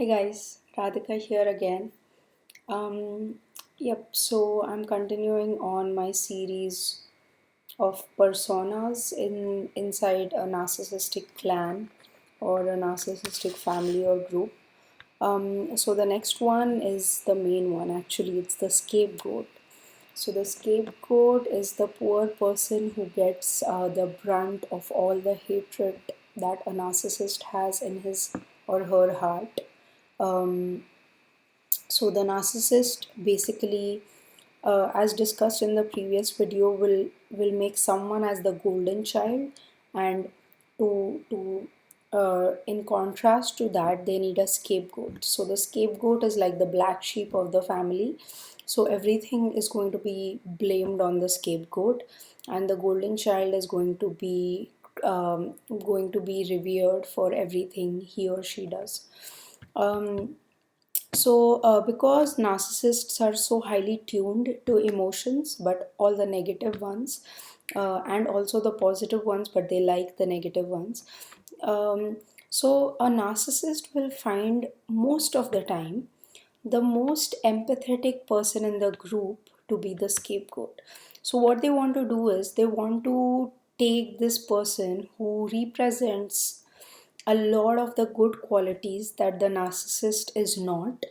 Hi guys, Radhika here again. So I'm continuing on my series of personas inside a narcissistic clan or a narcissistic family or group. So the next one is the main one. Actually, it's the scapegoat. So the scapegoat is the poor person who gets the brunt of all the hatred that a narcissist has in his or her heart. Um, so the narcissist basically, as discussed in the previous video, will make someone as the golden child, and to in contrast to that, they need a scapegoat. So the scapegoat is like the black sheep of the family. So everything is going to be blamed on the scapegoat, and the golden child is going to be revered for everything he or she does. Um, because narcissists are so highly tuned to emotions, but all the negative ones, and also the positive ones, but they like the negative ones. Um, so, a narcissist will find most of the time the most empathetic person in the group to be the scapegoat. So, what they want to do is they want to take this person who represents a lot of the good qualities that the narcissist is not,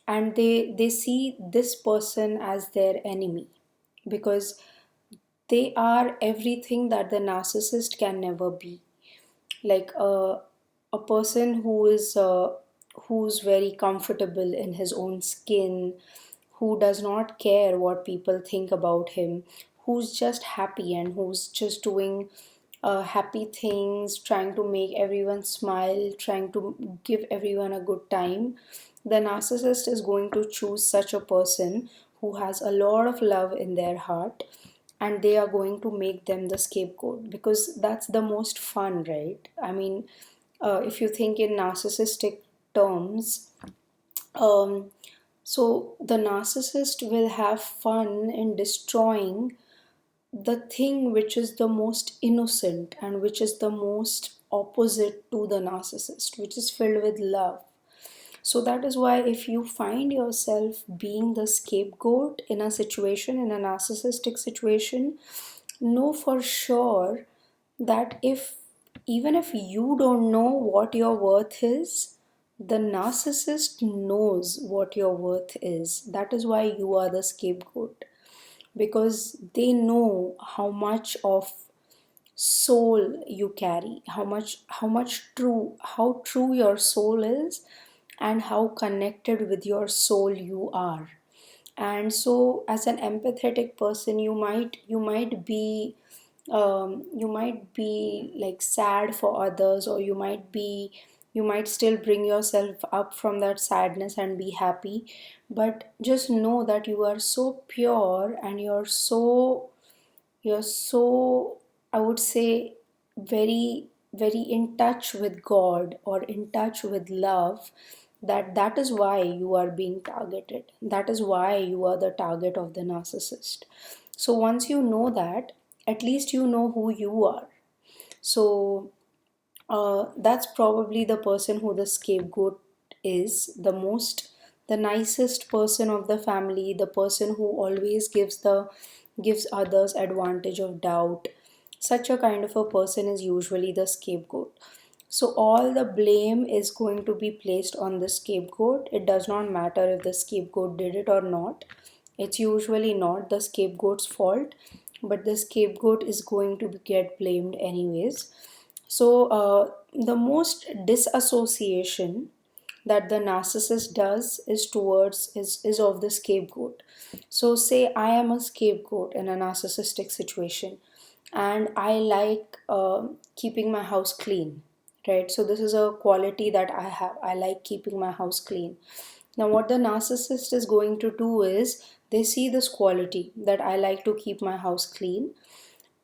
and they see this person as their enemy because they are everything that the narcissist can never be. Like a person who's very comfortable in his own skin, who does not care what people think about him, who's just happy and who's just doing happy things, trying to make everyone smile, trying to give everyone a good time. The narcissist is going to choose such a person who has a lot of love in their heart, and they are going to make them the scapegoat because that's the most fun, right? I mean, if you think in narcissistic terms, um, so the narcissist will have fun in destroying the thing which is the most innocent and which is the most opposite to the narcissist, which is filled with love. So that is why if you find yourself being the scapegoat in a situation, in a narcissistic situation, know for sure that if even if you don't know what your worth is, the narcissist knows what your worth is. That is why you are the scapegoat, because they know soul you carry, how true your soul is, and how connected with your soul you are. And so as an empathetic person, you might be like sad for others, or you might still bring yourself up from that sadness and be happy. But just know that you are so pure, and you're so, I would say, very, very in touch with God or in touch with love, that is why you are being targeted. That is why you are the target of the narcissist. So once you know that, at least you know who you are. So that's probably the person who the scapegoat is the most, the nicest person of the family, the person who always gives others advantage of doubt. Such a kind of a person is usually the scapegoat. So all the blame is going to be placed on the scapegoat. It does not matter if the scapegoat did it or not. It's usually not the scapegoat's fault, but the scapegoat is going to get blamed anyways. So, the most disassociation that the narcissist does is of the scapegoat. So, say I am a scapegoat in a narcissistic situation, and I like keeping my house clean, right? So, this is a quality that I have. I like keeping my house clean. Now, what the narcissist is going to do is they see this quality that I like to keep my house clean,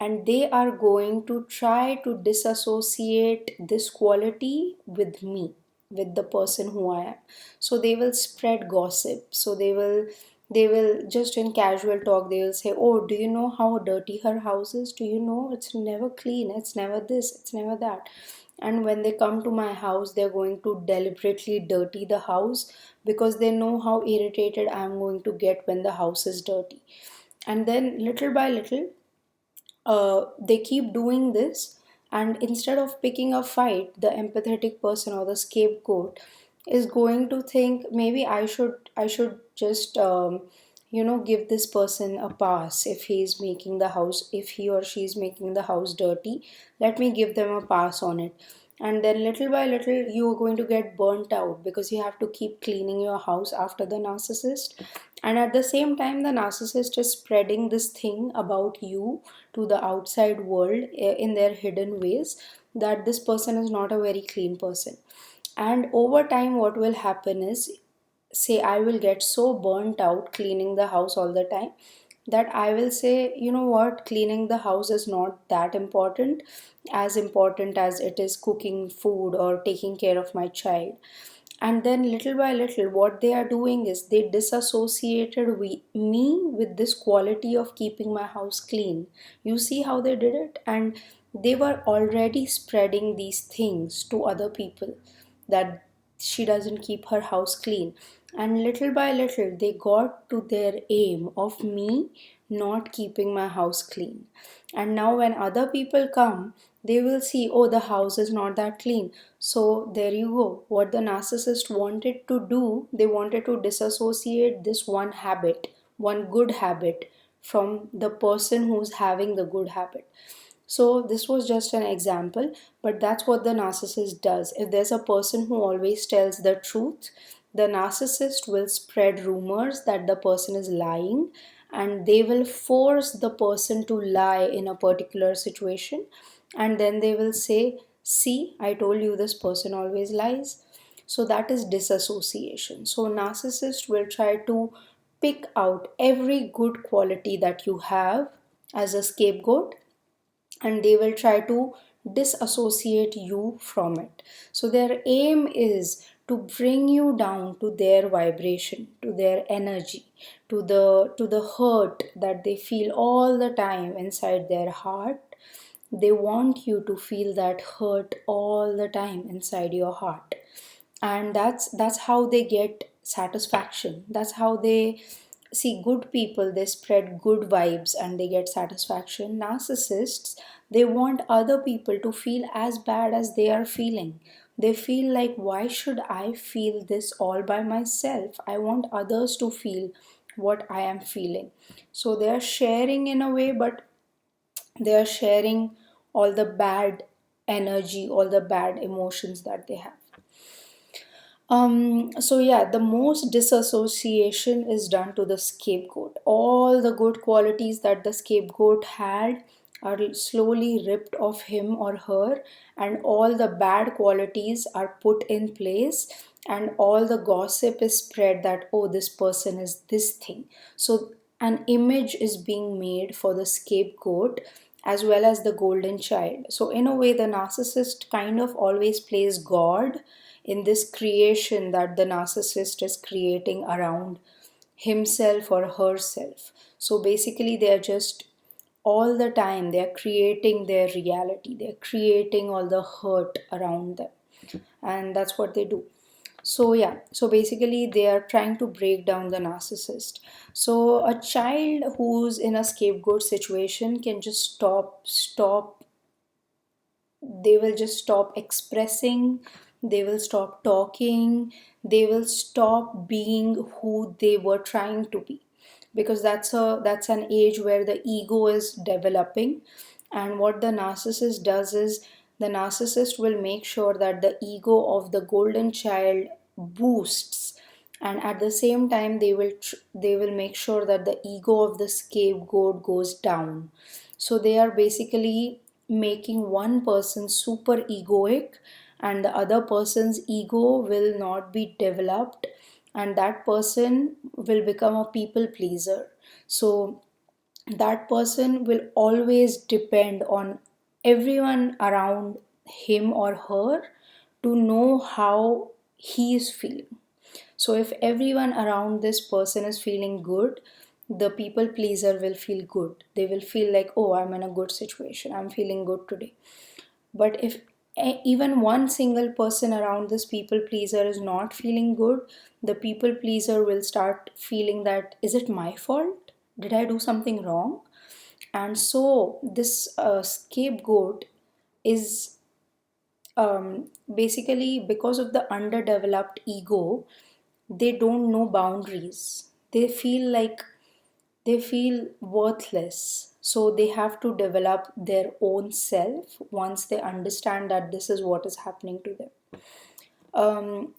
and they are going to try to disassociate this quality with me, with the person who I am. So they will spread gossip. So they will just in casual talk, they will say, oh, do you know how dirty her house is? Do you know it's never clean, it's never this, it's never that? and when they come to my house, they're going to deliberately dirty the house because they know how irritated I'm going to get when the house is dirty. And then little by little, they keep doing this, and instead of picking a fight, the empathetic person or the scapegoat is going to think, maybe I should just give this person a pass. If he or she is making the house dirty, let me give them a pass on it. And then little by little, you are going to get burnt out because you have to keep cleaning your house after the narcissist. And at the same time, the narcissist is spreading this thing about you to the outside world, in their hidden ways, that this person is not a very clean person. And over time, what will happen is, say I will get so burnt out cleaning the house all the time, that I will say, you know what, cleaning the house is not that important as it is cooking food or taking care of my child. And then little by little, what they are doing is they disassociated me with this quality of keeping my house clean. You see how they did it? And they were already spreading these things to other people, that she doesn't keep her house clean. And little by little, they got to their aim of me not keeping my house clean. And now, when other people come, they will see, oh, the house is not that clean. So, there you go. What the narcissist wanted to do, they wanted to disassociate this one habit, one good habit, from the person who's having the good habit. So, this was just an example, but that's what the narcissist does. If there's a person who always tells the truth, the narcissist will spread rumors that the person is lying, and they will force the person to lie in a particular situation. And then they will say, see, I told you this person always lies. So, that is disassociation. So, narcissist will try to pick out every good quality that you have as a scapegoat, and they will try to disassociate you from it. So their aim is to bring you down to their vibration, to their energy, to the hurt that they feel all the time inside their heart. They want you to feel that hurt all the time inside your heart. And that's how they get satisfaction. That's how they see good people, they spread good vibes and they get satisfaction. Narcissists, they want other people to feel as bad as they are feeling. They feel like, why should I feel this all by myself? I want others to feel what I am feeling. So they are sharing in a way, but they are sharing all the bad energy, all the bad emotions that they have. So yeah, the most disassociation is done to the scapegoat. All the good qualities that the scapegoat had are slowly ripped off him or her, and all the bad qualities are put in place, and all the gossip is spread that, oh, this person is this thing. So an image is being made for the scapegoat as well as the golden child. So in a way, the narcissist kind of always plays God in this creation that the narcissist is creating around himself or herself. So basically, they're just all the time they're creating their reality, they're creating all the hurt around them, and that's what they do. So yeah, so basically they are trying to break down the narcissist. So a child who's in a scapegoat situation can just stop, they will just stop expressing, they will stop talking, they will stop being who they were trying to be, because that's an age where the ego is developing. And what the narcissist does is, the narcissist will make sure that the ego of the golden child boosts, and at the same time they will make sure that the ego of the scapegoat goes down. So they are basically making one person super egoic, and the other person's ego will not be developed, and that person will become a people pleaser. So that person will always depend on everyone around him or her to know how he is feeling. So if everyone around this person is feeling good, the people pleaser will feel good. They will feel like, oh, I'm in a good situation, I'm feeling good today. But if even one single person around this people pleaser is not feeling good, the people pleaser will start feeling that, is it my fault? Did I do something wrong? And so this scapegoat is basically, because of the underdeveloped ego, they don't know boundaries. They feel worthless. So they have to develop their own self once they understand that this is what is happening to them.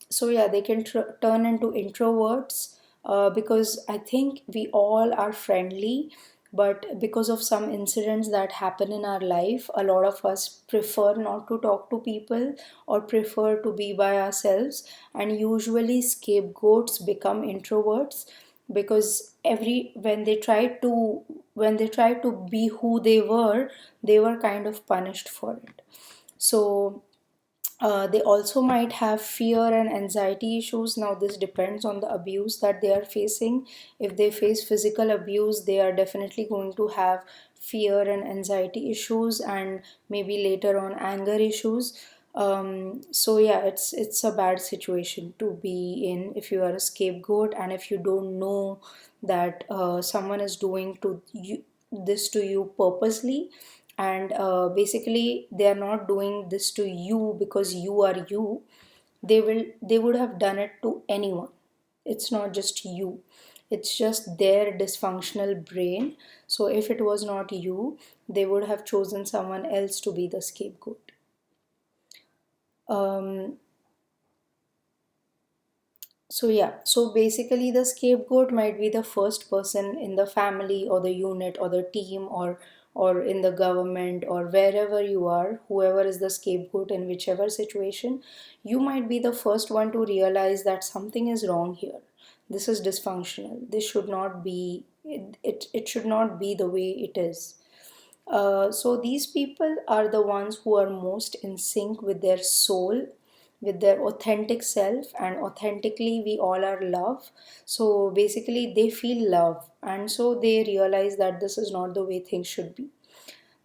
So yeah, they can turn into introverts, because I think we all are friendly, but because of some incidents that happen in our life, a lot of us prefer not to talk to people or prefer to be by ourselves, and usually scapegoats become introverts because every when they try to be who they were kind of punished for it. So they also might have fear and anxiety issues. Now, this depends on the abuse that they are facing. If they face physical abuse, they are definitely going to have fear and anxiety issues, and maybe later on anger issues. So yeah, it's a bad situation to be in if you are a scapegoat, and if you don't know that someone is doing to you this to you purposely, and basically they are not doing this to you because you are you. They would have done it to anyone. It's not just you, it's just their dysfunctional brain. So if it was not you, they would have chosen someone else to be the scapegoat. um, So yeah, so basically the scapegoat might be the first person in the family or the unit or the team, or in the government or wherever you are, whoever is the scapegoat in whichever situation, you might be the first one to realize that something is wrong here. This is dysfunctional. This should not be it should not be the way it is. So these people are the ones who are most in sync with their soul, with their authentic self, and authentically we all are love. So basically they feel love, and so they realize that this is not the way things should be.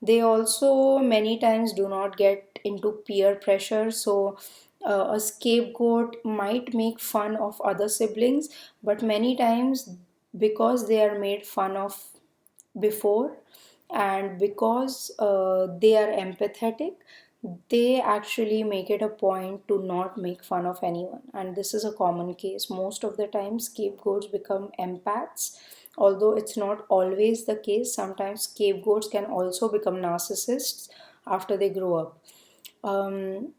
They also many times do not get into peer pressure. So a scapegoat might make fun of other siblings, but many times, because they are made fun of before, and because they are empathetic, they actually make it a point to not make fun of anyone. And this is a common case. Most of the time scapegoats become empaths, although it's not always the case. Sometimes scapegoats can also become narcissists after they grow up. um,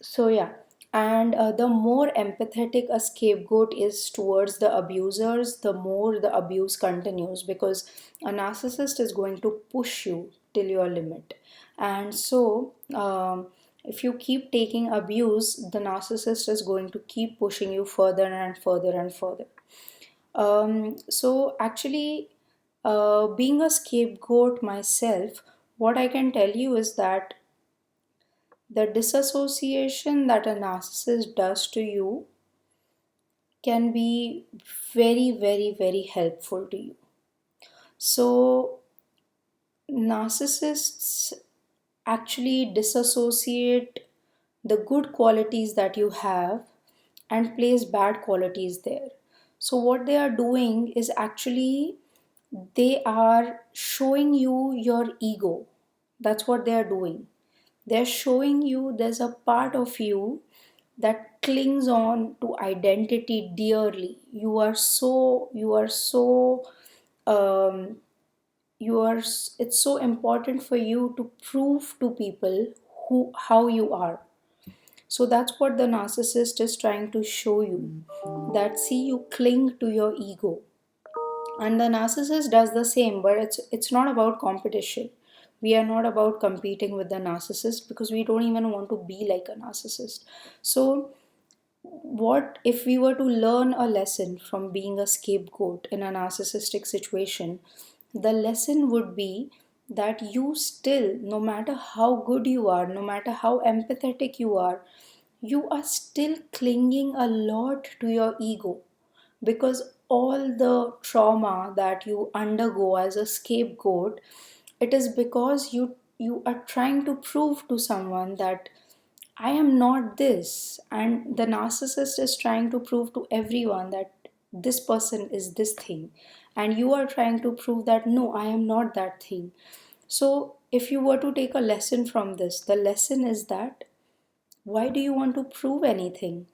so yeah, and the more empathetic a scapegoat is towards the abusers, the more the abuse continues, because a narcissist is going to push you till your limit. And so, if you keep taking abuse, the narcissist is going to keep pushing you further and further and further. So actually, being a scapegoat myself, what I can tell you is that the disassociation that a narcissist does to you can be very, very, very helpful to you. So, narcissists actually disassociate the good qualities that you have and place bad qualities there. So, what they are doing is actually they are showing you your ego. That's what they are doing. They're showing you there's a part of you that clings on to identity dearly. You are so um, it's so important for you to prove to people who how you are. So that's what the narcissist is trying to show you, that see, you cling to your ego. And the narcissist does the same, but it's not about competition. We are not about competing with the narcissist, because we don't even want to be like a narcissist. So what if we were to learn a lesson from being a scapegoat in a narcissistic situation? The lesson would be that you still, no matter how good you are, no matter how empathetic you are still clinging a lot to your ego, because all the trauma that you undergo as a scapegoat, it is because you are trying to prove to someone that I am not this, and the narcissist is trying to prove to everyone that this person is this thing, and you are trying to prove that no, I am not that thing. So, if you were to take a lesson from this, the lesson is that why do you want to prove anything?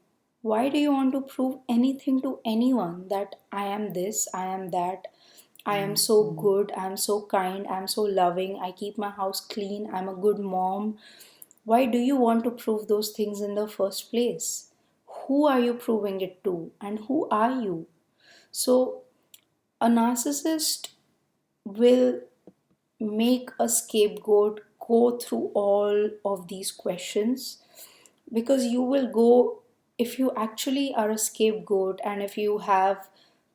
Why do you want to prove anything to anyone that I am this, I am that, I am so good, I am so kind, I am so loving, I keep my house clean, I'm a good mom? Why do you want to prove those things in the first place? Who are you proving it to? And who are you? So, a narcissist will make a scapegoat go through all of these questions, because you will go, if you actually are a scapegoat and if you have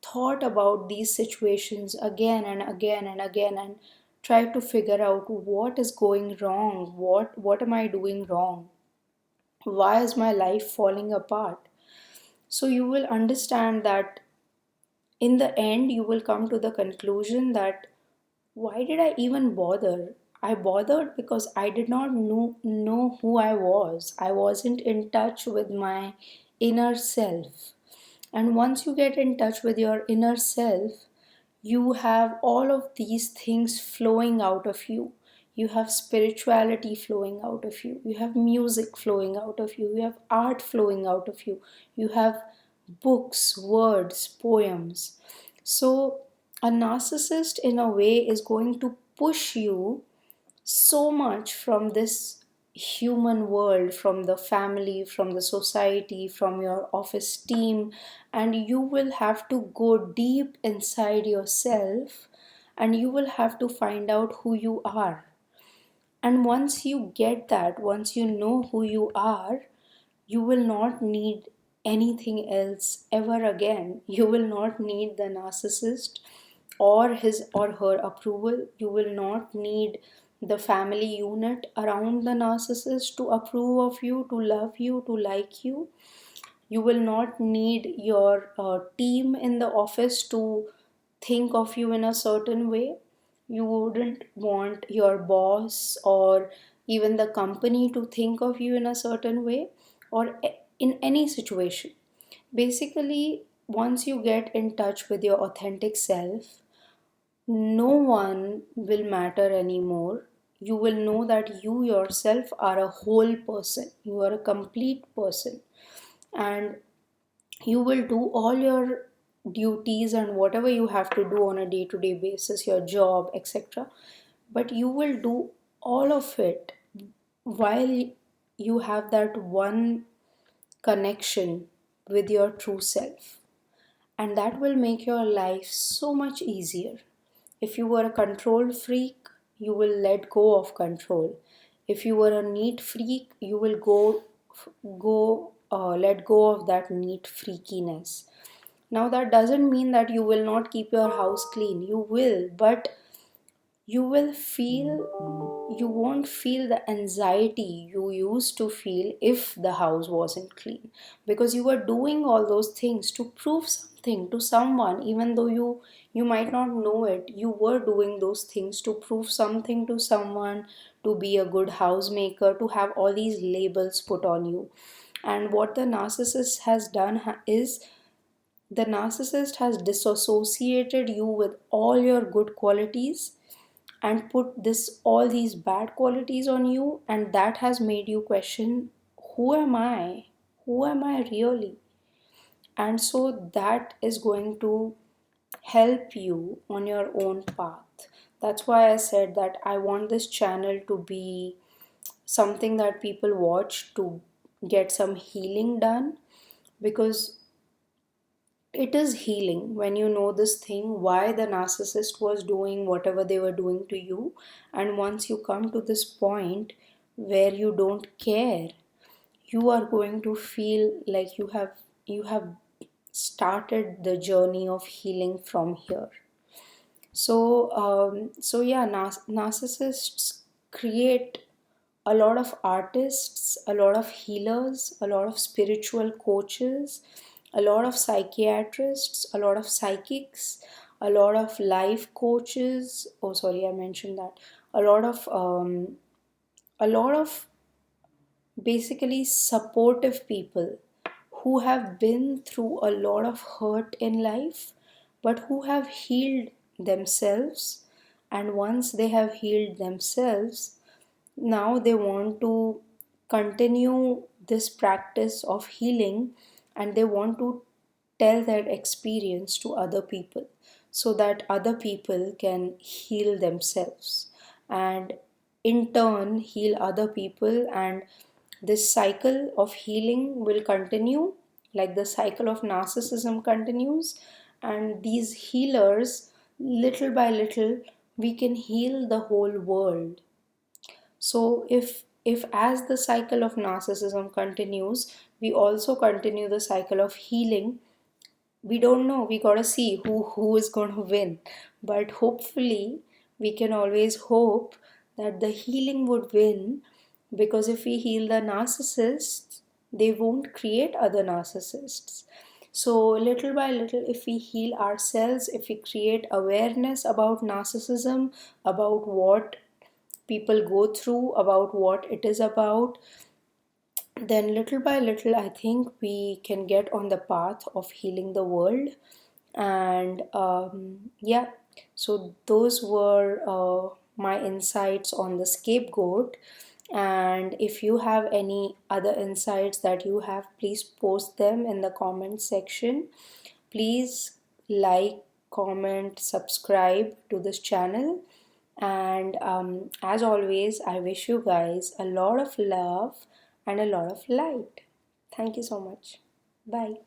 thought about these situations again and again and again and try to figure out what is going wrong, what am I doing wrong, why is my life falling apart, so you will understand that in the end you will come to the conclusion that why did I even bother? I bothered because I did not know who I was. I wasn't in touch with my inner self. And once you get in touch with your inner self, you have all of these things flowing out of you. You have spirituality flowing out of you. You have music flowing out of you. You have art flowing out of you. You have books, words, poems. So, a narcissist, in a way, is going to push you so much from this human world, from the family, from the society, from your office team, and you will have to go deep inside yourself and you will have to find out who you are. And once you get that, once you know who you are, you will not need anything else ever again. You will not need the narcissist or his or her approval. You will not need the family unit around the narcissist to approve of you, to love you, to like you. You will not need your team in the office to think of you in a certain way. You wouldn't want your boss or even the company to think of you in a certain way, or in any situation. Basically, once you get in touch with your authentic self, no one will matter anymore. You will know that you yourself are a whole person, you are a complete person, and you will do all your duties and whatever you have to do on a day to day basis, your job, etc. But you will do all of it while you have that one connection with your true self, and that will make your life so much easier. If you were a control freak, you will let go of control. If you were a neat freak, you will let go of that neat freakiness. Now that doesn't mean that you will not keep your house clean. You will, but you won't feel the anxiety you used to feel if the house wasn't clean, because you were doing all those things to prove something to someone. Even though you might not know it, you were doing those things to prove something to someone, to be a good housemaker, to have all these labels put on you. And what the narcissist has done is the narcissist has disassociated you with all your good qualities and put this all these bad qualities on you, and that has made you question, who am I, who am I really? And so that is going to help you on your own path. That's why I said that I want this channel to be something that people watch to get some healing done, because it is healing when you know this thing, why the narcissist was doing whatever they were doing to you. And once you come to this point where you don't care, you are going to feel like you have started the journey of healing from here. So yeah, narcissists create a lot of artists, a lot of healers, a lot of spiritual coaches, a lot of psychiatrists, a lot of psychics, a lot of life coaches. Oh, sorry, I mentioned that. A lot of a lot of basically supportive people who have been through a lot of hurt in life, but who have healed themselves. And once they have healed themselves, now they want to continue this practice of healing, and they want to tell that experience to other people so that other people can heal themselves and in turn heal other people. And this cycle of healing will continue, like the cycle of narcissism continues. And these healers, little by little, we can heal the whole world. So if as the cycle of narcissism continues, we also continue the cycle of healing. We don't know, we gotta see who is going to win, but hopefully we can always hope that the healing would win, because if we heal the narcissists, they won't create other narcissists. So little by little, if we heal ourselves, if we create awareness about narcissism, about what people go through, about what it is about, then little by little, I think we can get on the path of healing the world. And yeah, so those were my insights on the scapegoat. And if you have any other insights that you have, please post them in the comment section. Please like, comment, subscribe to this channel. And as always, I wish you guys a lot of love and a lot of light. Thank you so much. Bye.